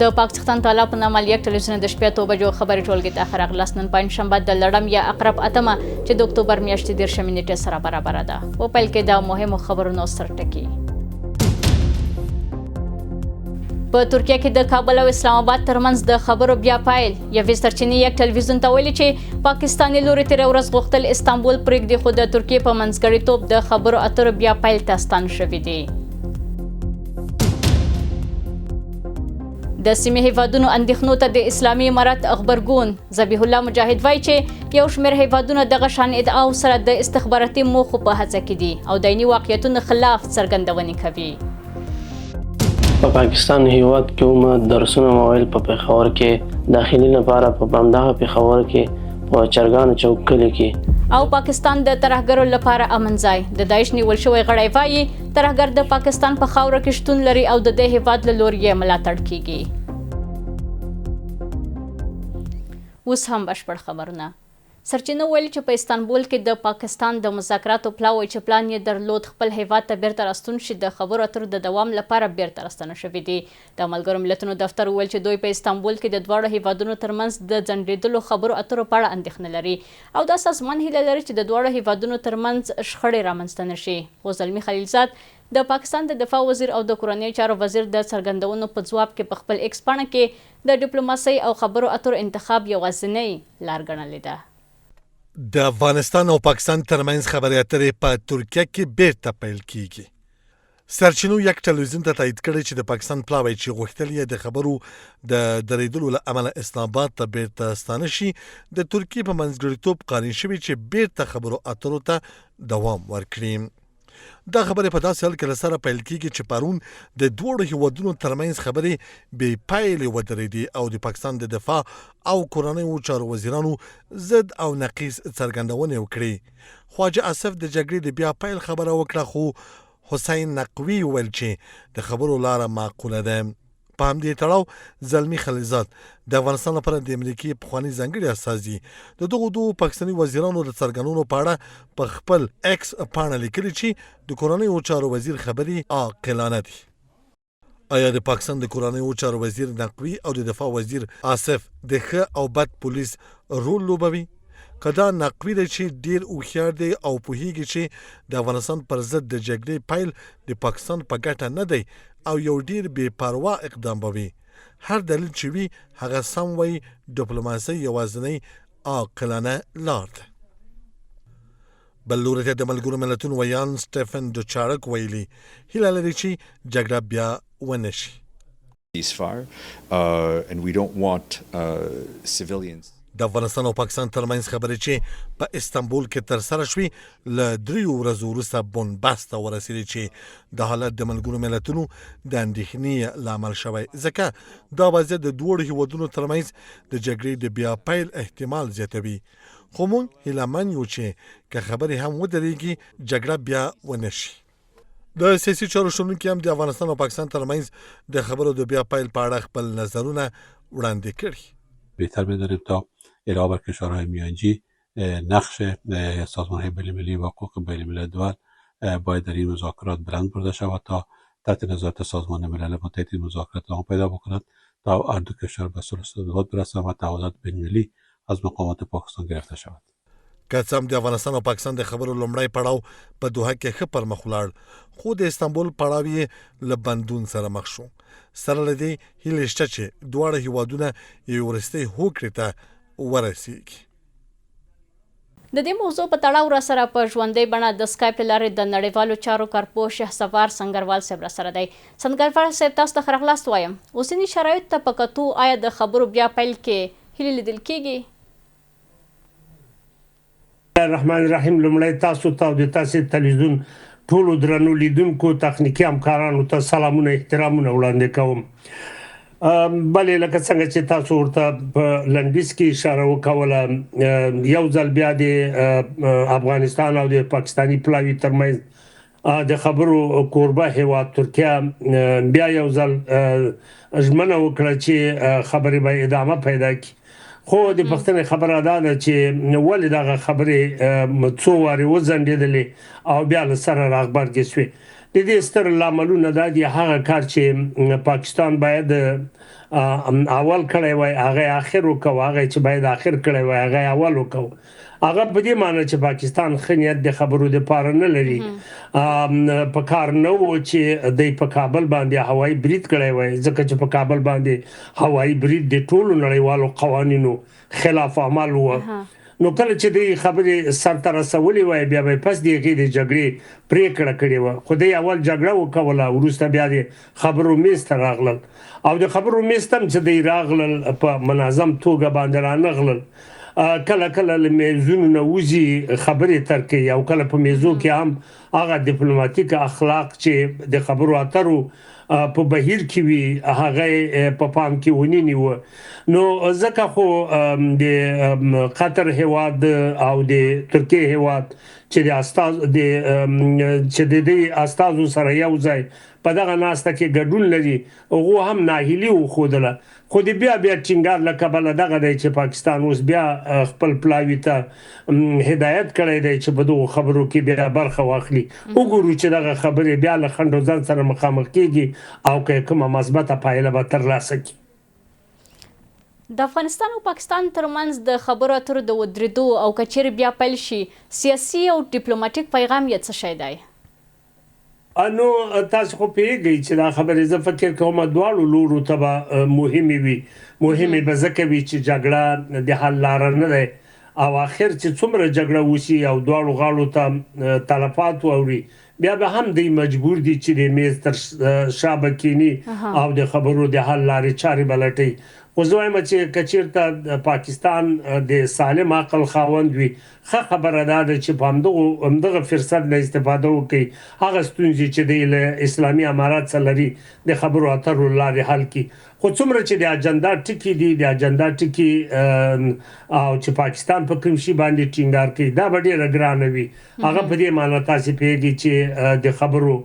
د پاکستان طالع په نامه یک ټلویزیون د شپې 8 بجو خبري ټولګه ته اخر اغلاس نن پنځشنبه د لړم یا اقرب اتمه چې د اکتوبر میاشتې 10 نیټه سره برابر ده. په پیل کې د مهمو خبرونو سرټکی. په ترکیه کې د کابل او اسلام آباد ترمنځ د خبرو بیا پایل. یوې سرچینې یک ټلویزیون ته ویلي چې پاکستاني لوري تیر ورځ غوښتل استانبول پرېږدي خو د ترکیه په منځګړیتوب د خبرو اترو بیا پایل ته ستانه شوي دي. د سیمې هېوادونو اندېښنو ته د اسلامي امارت خبرګون. ذبیح الله مجاهد وایي چې یو شمېر هېوادونه دغه شان ادعاو سره د استخباراتي موخو په هڅه کې دي او د عیني واقعیتونو خلاف څرګندونې کوي. په پاکستان هېواد کې هم درسونه مویل په پېښور کې داخلي لپاره په همدغه پېښور کې په چرګانو چوک کلي کې او پاکستان د ترهګرو لپاره امن ځای. د داعش نیول شوی غړی وایي ترهګر د پاکستان په خاوره کې شتون لري او د دې هېواد له لوري یې ملاتړ کیږي. اوس هم بشپړ خبرونه. سرچینو ویلي چې په استانبول کې د پاکستان د مذاکراتو پلاوی چې پلان یې درلود خپل هیواد ته بیرته راستون شي د خبرو اترو د دوام لپاره بیرته راستنه شوي دي. د ملګرو ملتونو دفتر ویل چې دوی په استانبول کې د دواړو هیوادونو ترمنځ د ځنډېدلو خبرو اترو په اړه اندېښنه لري او دا سازمان هیله لري چې د دواړو هیوادونو ترمنځ شخړې رامنځته نه شي. خو زلمي خلیلزاد د پاکستان د دفاع وزیر او د کورنیو چارو وزیر د څرګندونو په ځواب کې په خپل ایکس پاڼه کې د ډیپلوماسۍ او خبرو اترو انتخاب یوازینۍ لار ګڼلې ده. د افغانستان او پاکستان ترمنځ خبري اترې په ترکیه کې بیرته پیل کیږي. سرچینو یک ټلویزیون ته تایید کړی چې د پاکستان پلاوی چې غوښتل یې د خبرو د درېدلو له امله اسلام آباد ته بیرته ستانه شي د ترکیې په منځګړیتوب قانون شوي چې بیرته خبرو اترو ته دوام ورکړي. دا خبرې په داسې حال کې له سره پیل کیږي چې پرون د دوړو هیوادونو ترمنځ خبرې بې پایلې ودرېدې او د پاکستان د دفاع او کورنیو چارو وزیرانو ضد او نقیض څرګندونې وکړې. خواجه اسف د جګړې د بیا پیل خبره وکړه خو حسین نقوي وویل چې د خبرو لاره معقوله ده. په همدې تړاو زلمي خلیلزاد د افغانستان لپاره د امریکای پخوانی ځانګړي استازي د دغو دوه پاکستاني وزیرانو د څرګندونو په اړه په خپل ایکس پاڼه لیکلي چې د کورنیو چارو وزیر خبري عاقلانه دي. آیا د پاکستان د کورنیو چارو وزیر نقوي او د دفاع وزیر آصف د ښه او بد پولیس رول لوبوي؟ کدا نقوي دی چې ډیر هوښیار دی او پوهیږي چې د افغانستان پر ضد د جګړې پیل د پاکستان په ګټه نه دی او یو ډیر بې پروا اقدام به وي. هر دلیل چې وي هغه سم وي ډیپلوماسي یوازینۍ عاقلانه لار ده. بل لوري ته د ملګرو ملتونو ویان سټیفن ډوچارک ویلي هیله لري چې جګړه بیا ونه شي. And we don't want civilians. د افغانستان او پاکستان ترمنځ خبرې چې په استانبول کې تر سره شوې له 3 ورځو وروسته بنبست ته ورسېدې چې د حالت د ملګرو ملتونو د اندېښنې لامل شوی ځکه دا وضعیت د دوړو هیوادونو ترمنځ د جګړې د بیا پیل احتمال زیاتوي. خو موږ هیلهمن یو چې که خبرې هم ودرېږي جګړه بیا ونه شي. د سیاسي چارو شنونکي هم د افغانستان او پاکستان ترمنځ د خبرو د بیا پیل په اړه خپل نظرونه وړاندې کړي. بهتر بدانیم تا علاوه بر کشورهای میانجی نقش سازمان‌های بین‌المللی و حقوق بین‌الملل دول باید در این مذاکرات بلند برده شود تا تحت نظارت سازمان ملل متحد این مذاکرات ادامه پیدا بکنند تا هر دو کشور به صلح و ثبات برسند و تعهدات بین‌المللی از مقامات پاکستان گرفته شود. که څه هم د افغانستان او پاکستان د خبرو لومړی پړاو په دوحه کې ښه پر مخ ولاړ خو د استانبول پړاو یې له بندون سره مخ شو. سره له دې هیله شته چې دواړه هیوادونه یو وروستۍ هوکړې ته ورسیږي. د دې موضوع په تړاو را سره په ژوندۍ بڼه د سکایپ له لارې د نړیوالو چارو کارپوه شهسوار سنګروال صاحب را سره دی. سنګروال صاحب تاسو ته ښه راغلاست وایم. اوسني شرایطو ته په کتو آیا د خبرو بیا پیل کې هیلې لیدل کیږي؟ الرحمن الرحیم. لومړی تاسو ته او د تاسې تلویزیون ټولو درنو لیدونکو تخنیکي همکارانو ته سلامونه احترامونه وړاندې کوم. بلې لکه څنګه چې تاسو ورته په لنډیز کې اشاره وکوله یو ځل بیا د افغانستان او د پاکستاني پلاوي ترمنځ د خبرو کوربه هیواد ترکیه بیا یو ځل ژمنه وکړه چې خبرې به ادامه پیدا کړي. خو د پښتنې خبره ده چې ولې دغه خبرې څو وارې وځنډېدلې او بیا له سره راغبرګې شوې. د دې ستر لاملونه دا دي هغه کار چې پاکستان باید اول کړی وای هغه اخر وکاو، هغه چې باید اخر کړی وای هغه اول وکاو. هغه په دې معنی چې پاکستان خنیت د خبرو د پاره نه لري. په کار نه و چې د په کابل باندې هوایي برید کړی وای، ځکه چې په کابل باندې هوایي برید د ټولو نړیوالو قوانینو خلاف عمل و. نو کله چې د خبرې سر ته رسولې وای بیا به پس دیږي د جګړې پریکړه کړې و. خو د اول جګړه وکوله، وروسته بیا د خبرو میز ته راغلل او د خبرو میز ته چې د راغلل په منظم توګه باندې رانغلل. کله کله له میزونو نه وځي خبرې ترکي او کله په میزو کې هم هغه ډیپلوماټیک اخلاق چې د خبرو اترو په بهیر کې وي هغه په پام کې ونی و. نو ځکه خو د قطر هیواد او د ترکیه هیواد چې د استاذ د استاذو سره یو ځای په دغه ناسته کې ګډون لري، هغه هم ناهیلي وښودله. خو د بیا ټینګار له کبله دغه دی چې پاکستان اوس بیا خپل پلاوي ته هدایت کړی دی چې په دغو خبرو کې بیا برخه واخلي. وګورو چې دغه خبرې بیا له خنډ و ځنډ سره مخامخ کیږي او که کومه مثبته پایله به ترلاسه کړي. د افغانستان او پاکستان ترمنځ د خبرو اترو د ودرېدو او کچېرې بیا پیل شي سیاسي او ډیپلوماټیک پیغام یې څه شی دی؟ نو تاسو خو پیږئ چې دا خبرې زه فکر کوم دواړو لورو ته به مهمې وي. مهمې به ځکه وي چې جګړه د حل لاره نه دی او آخر چې څومره جګړه وشي او دواړو غاړو ته تلفات واوري بیا به هم دوی مجبور دي چې د میز تر شا به کینی او د خبرو د حل لارې چارې به لټوي. خو زه وایم چې که چېرته پاکستان د سالم عقل خاوند وي، ښه خبره دا ده چې په همدغه فرصت نه استفاده وکړي، هغه ستونزې چې دی له اسلامي امارات سره لري د خبرو اترو لارې حل کړي. خو څومره چې د اجنډا ټکي دي د اجنډا ټکي او چې پاکستان په کوم شي باندې ټینګار کوي دا به ډېره ګرانه وي. هغه په دې معنی تاسې پوهېږئ چې د خبرو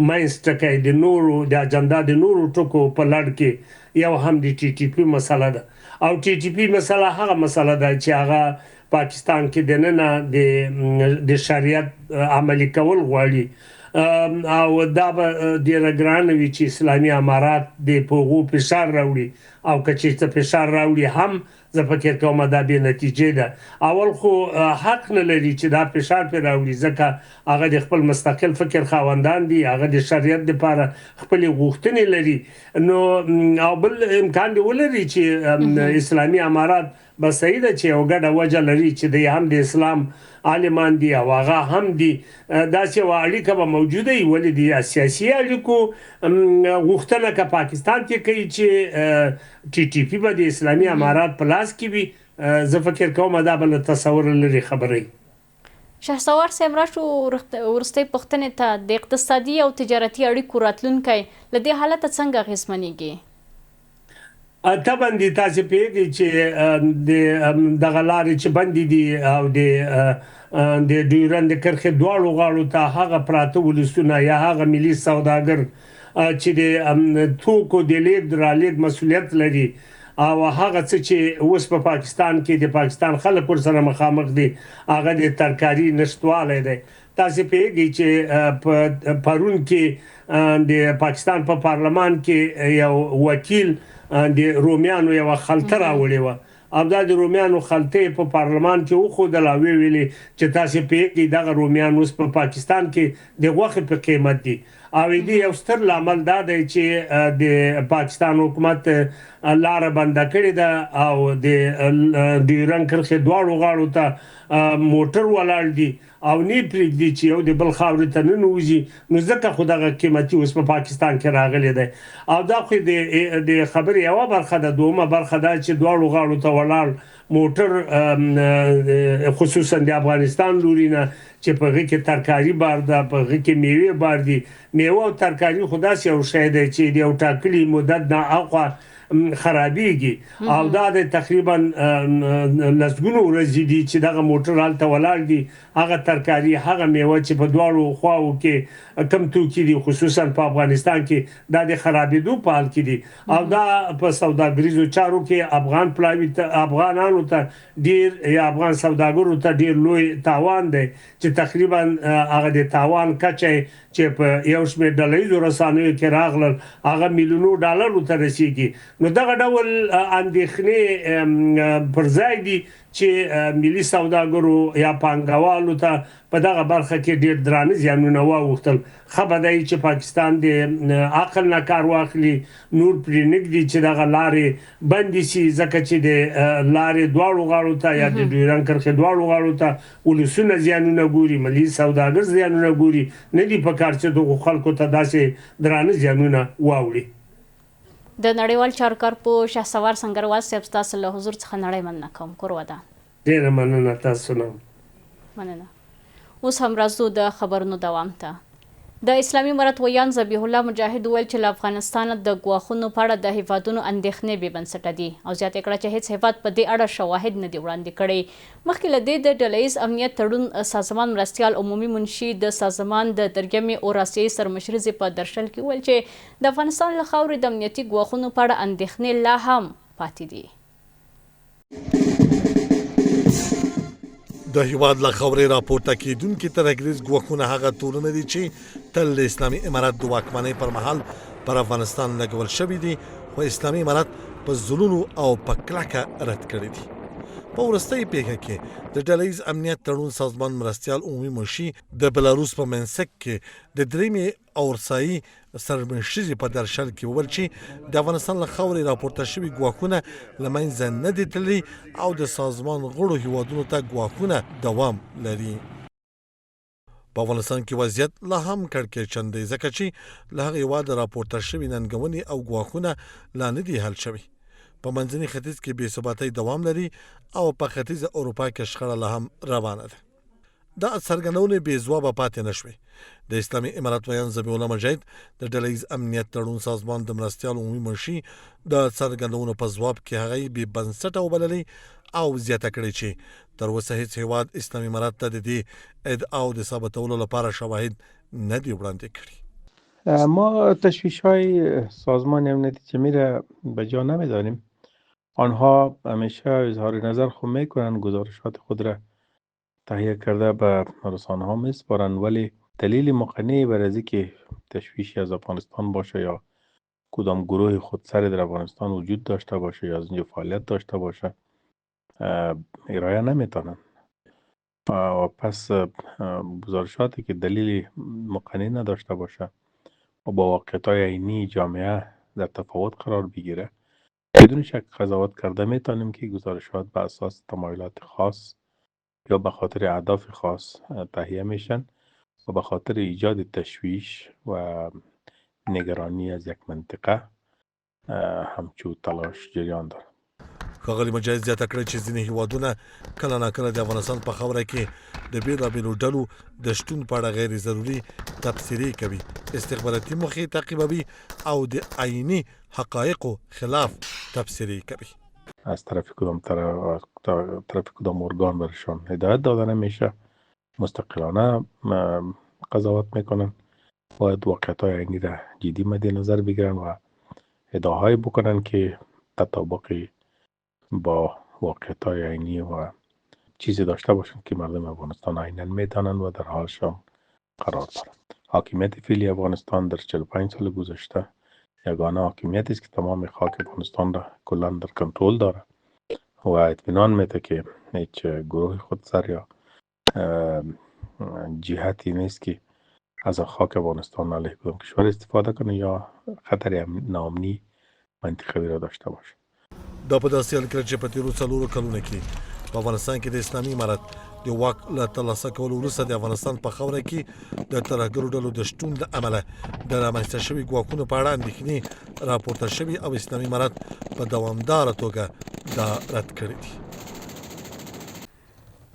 منځ ټکی د نورو د اجنډا د نورو ټکو په لړ کې یو هم د ټي ټي پی مسله ده او ټي ټي پی مسله هغه مسله ده چې هغه پاکستان کې دننه د شریعت عملي کول غواړي او دا به ډېره ګرانه وي چې اسلامي امارات د په هغو فشار راوړي او که چېرته فشار راوړي هم زه فکر کوم دا بې نتیجې ده. اول خو حق نه لري چې دا فشار پرې راوړي ځکه هغه د خپل مستقل فکر خاوندان دي، هغه د شریعت دپاره خپلې غوښتنې لري. نو او بل امکان دی ولري چې اسلامي امارات به صحیح ده چې یو ګډه وجه لري چې دی هم د اسلام عالمان دي او هغه هم دي، داسې یوه اړیکه به موجوده وي. ولې د سیاسي اړیکو غوښتنه که پاکستان کې کوي چې ټي ټي پی به د اسلامي امارات په لاس کې وي، زه فکر کوم دا به له تصور لرې خبرې. شهسوار صاحب راشو وروستۍ پوښتنې ته، د اقتصادي او تجارتي اړیکو راتلونکی له دې حالته څنګه اغېزمنېږي؟ طبعا دي تاسو پیږي چې د دغه لارې چې بندي دي او د ډیورند کرښې دواړو غاړو ته هغه پراته ولسونه یا هغه ملي سوداګر چې د توکو د لیږد رالېږد مسؤلیت لري او هغه څه چې اوس په پاکستان کې د پاکستان خلک ورسره مخامخ دي هغه د ترکاري نشتوالی دی. تاسو پیږي چې په پرون کې د پاکستان په پارلمان کې یو وکیل د رومیانو یو خلطه راوړې وه او دا د رومیانو خلطه په پارلمان کې وښودله او ویلې چې تاسو پیږئ دغه رومیان اوس په پاکستان کې د غوښې په قیمت دي او دې یو ستر لامل دا دی چې د پاکستان حکومت لاره بنده کړې ده او د ډیورند کرښې دواړو غاړو ته موټر ولاړ دي او نه پرېږدي چې یو د بل خاورې ته ننوځي. نو ځکه خو دغه قیمتي اوس په پاکستان کې راغلی دی او دا خو د خبرې یوه برخه ده. دومه برخه دا چې دواړو غاړو ته ولاړ موټر خصوصا د افغانستان لوري نه چې په هغې کې ترکاري بار ده، په هغې کې میوې بار دي. میوه او ترکاري خو داسې یو شی دی چې د یو ټاکلي مدت نه اخوا خرابېږي او دا د تقریبا لسګونو ورځې دي چې دغه موټر هلته ولاړ دي هغه ترکاري هغه میوه چې په دواړو خواو کې کم توکي دي خصوصا په افغانستان کې دا د خرابېدو په حال کې دي او دا په سوداګریزو چارو کې افغان پلاوي افغانانو ته ډیر یا افغان سوداګرو ته ډیر لوی تاوان دی چې تقریبا هغه د تاوان کچه چې په یو شمېر ډلهیزو رسنیو کې راغلل هغه میلیونو ډالرو ته رسیږي نو دغه ډول اندېښنې پر ځای دي چې ملي سوداګرو یا پانګوالو ته په دغه برخه کې ډیر درانه زیانونه واوښتل ښه به دی چې پاکستان د عقل نه کار واخلي نور پرې نږدي چې دغه لارې بندې شي ځکه چې د لارې دواړو غاړو ته یا د ډیورنډ کرښې دواړو غاړو ته ولسونه زیانونه ګوري ملي سوداګر زیانونه ګوري نه دي په کار چې دغو خلکو ته داسې درانه زیانونه واوړي د نړیوال چارکار په شهسوار سنگروال صاحب ستاسو له حضور څخه نړۍ مننه کوم کور ودان ډېره مننه تاسو نه مننه اوس هم راځو د خبرونو دوام ته د اسلامي امارت ویان ذبیح الله مجاهد ویل چې له افغانستان د ګواښونو په اړه د هیوادونو اندېښنې بې بنسټه دي او زیاته کړه چې هیڅ هیواد په دې اړه شواهد نه دي وړاندې کړي مخکې له دې د ډله ییز امنیت تړون سازمان مرستیال عمومي منشي د سازمان د درګمې او راسیې سرمشرزې په درشل کې ویل چې د افغانستان له خاورې د امنیتي ګواښونو په اړه اندېښنې لا هم پاتې دي د هیواد له خبري راپورته کیدونکي ترهګریز ګواښونه هغه تورونه دي چې تل د اسلامي امارت د واکمنۍ پر مهال پر افغانستان لګول شوي دي خو اسلامي امارت په زلونو او په کلکه رد کړي دي په وروستۍ پیښه کې د ډله ییز امنیت تړون سازمان مرستیال عمومي منشي د بلاروس په منسک کې د درېیمې اورسایي سرمشرزې په درشل کې وویل چې د افغانستان له خاورې راپورته شوي ګواښونه له منځه نه دي تللي او د سازمان غړو هیوادونو ته ګواښونه دوام لري په افغانستان کې وضعیت لا هم کړکېچن دی ځکه چې له هغه هیواده راپورته شوي ننګونې او ګواښونه لا نه دي حل شوي په منځني ختیځ کې بې ثباتۍ دوام لري او په ختیځه اروپا کې شخړه لا هم روانه ده دا څرګندونې بې ځوابه پاتې نه شوې د اسلامي امارت ویان ذبیح الله مجاهد د ډله ییز امنیت تړون سازمان د مرستیال عمومي منشي د څرګندونو په ځواب کې هغه بې بنسټه وبللې او زیاته کړې چې تر اوسه هیڅ هیواد اسلامي امارت ته د دې ادعاو د ثابتولو لپاره شواهد نه دي وړاندې کړي ما تشویش‌های سازمان امنیتی جمعی را به جا نمی‌دانیم. آنها همیشه اظهار نظر خود میکنند گزارشات خود را تهیه کرده به رسانه ها میسپارند ولی دلیل مقنعی بر از اینکه تشویشی از افغانستان باشه یا کدام گروه خودسری در افغانستان وجود داشته باشه یا از اینجا فعالیت داشته باشه ارائه نمیتونن و پس گزارشاتی که دلیل مقنع نداشته باشه و با واقعیت‌های عینی جامعه در تفاوت قرار بگیره بدون شک قضاوت کرده میتونیم که گزارشات به اساس تمایلات خاص یا به خاطر اهداف خاص تهیه میشن و به خاطر ایجاد تشویش و نگرانی از یک منطقه همچون تلاش جریان داره. ښاغلي مجاهد زیاته کړې چې ځینې هیوادونه کله ناکله د افغانستان په خاوره کې د بېلابېلو ډلو د شتون په اړه غیر ضروري تبصرې کوي استخباراتي موخې تعقیبوي او د عیني حقایقو خلاف تبصرې کوي از طرف کدام ارگان برشان هدایت داده نمیشه مستقلانه قضاوت میکنن باید واقعیت‌های عینی را جدی مد نظر بگیرن و ادعاهایی بکنن که تطابقی با واقعیت‌های عینی و چیزی داشته باشند که مردم افغانستان عیناً میدانند و در حالشان قرار دارند. حاکمیت فعلی افغانستان در 45 سال گذشته یگانه حاکمیتی است که تمام خاک افغانستان را کلاً در کنترل داره و اطمینان میده که هیچ گروه خودسر یا جهتی نیست که از خاک افغانستان علیه کدام کشور استفاده کنه یا خطر ناامنی منطقوي را داشته باشه. دا په داسې حال کې چې په تیرو څلورو کلونو کې په افغانستان کې د اسلامي امارت د واک له ترلاسه کولو وروسته د افغانستان په خاوره کې د ترهګرو ډلو د شتون له امله د رامنځته شوي ګواښونو په اړه اندېښنې راپورته شوي او اسلامي امارت په دوامداره توګه دا رد کړي دي.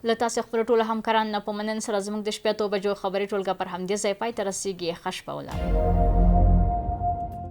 له تاسې خپلو ټولو همکارانو نه په مننې سره زموږ د شپې 8 بجو خبري ټولګه پر همدې ځای پای ته رسیږي. ښه شپه ولرئ.